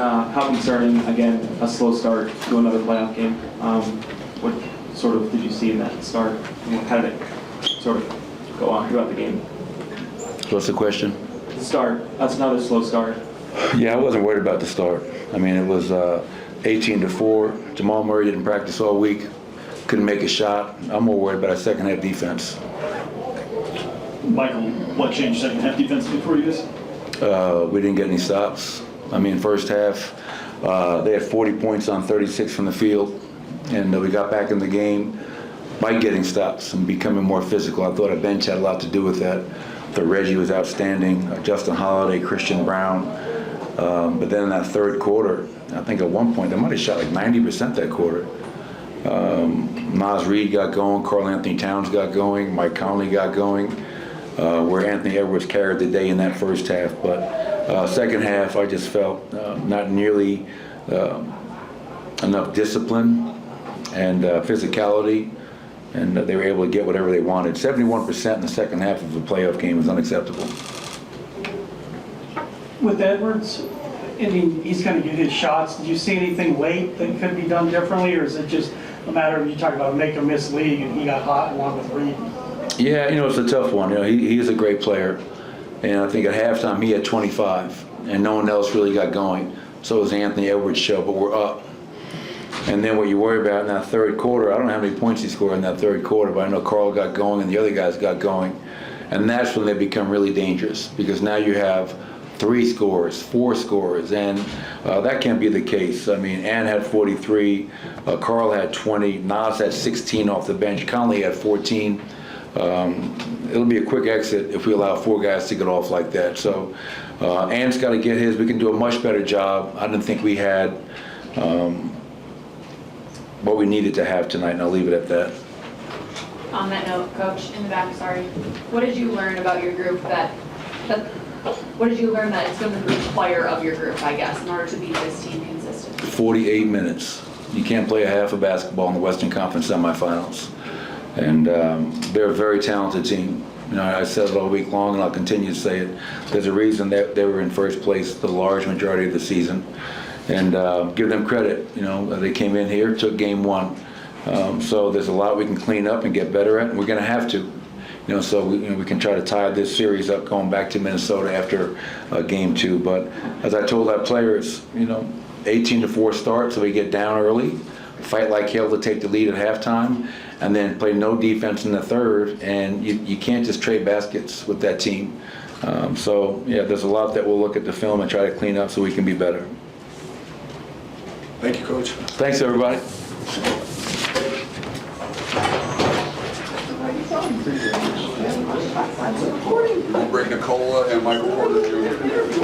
how concerning, again, a slow start to another playoff game? What sort of did you see in that start? How did it sort of go on throughout the game? What's the question? The start. That's another slow start. Yeah, I wasn't worried about the start. I mean, it was 18-4. Jamal Murray didn't practice all week. Couldn't make a shot. I'm more worried about our second half defense. Michael, what changed second half defensively for you guys? We didn't get any stops. I mean, first half, they had 40 points on 36 from the field, and we got back in the game by getting stops and becoming more physical. I thought our bench had a lot to do with that. I thought Reggie was outstanding, Justin Holiday, Christian Brown. But then in that third quarter, I think at one point, they might have shot like 90% that quarter. Nas Reed got going, Karl Anthony Towns got going, Mike Conley got going, where Anthony Edwards carried the day in that first half. But second half, I just felt not nearly enough discipline and physicality, and they were able to get whatever they wanted. 71% in the second half of a playoff game is unacceptable. With Edwards, I mean, he's going to get his shots. Did you see anything late that could be done differently, or is it just a matter of you talk about a make or miss league and he got hot along with Reed? Yeah, it's a tough one. He is a great player, and I think at halftime he had 25, and no one else really got going. So it was Anthony Edwards' show, but we're up. And then what you worry about in that third quarter, I don't know how many points he scored in that third quarter, but I know Karl got going and the other guys got going. And that's when they become really dangerous, because now you have 3 scorers, 4 scorers, and that can't be the case. I mean, Ann had 43, Karl had 20, Nas had 16 off the bench, Conley had 14. It'll be a quick exit if we allow 4 guys to get off like that. So Ann's got to get his. We can do a much better job. I didn't think we had what we needed to have tonight, and I'll leave it at that. On that note, Coach, in the back, sorry, what did you learn about your group what did you learn that it's going to require of your group, I guess, in order to be this team consistent? 48 minutes. You can't play a half of basketball in the Western Conference semifinals. And they're a very talented team. I said it all week long, and I'll continue to say it. There's a reason that they were in first place the large majority of the season. And give them credit. They came in here, took game 1. So there's a lot we can clean up and get better at, and we're going to have to. So we can try to tie this series up going back to Minnesota after game 2. But as I told our players, 18-4 start, so we get down early, fight like hell to take the lead at halftime, and then play no defense in the third, and you can't just trade baskets with that team. So yeah, there's a lot that we'll look at the film and try to clean up so we can be better. Thank you, Coach. Thanks, everybody. Ray Nicola and Michael Porter Jr.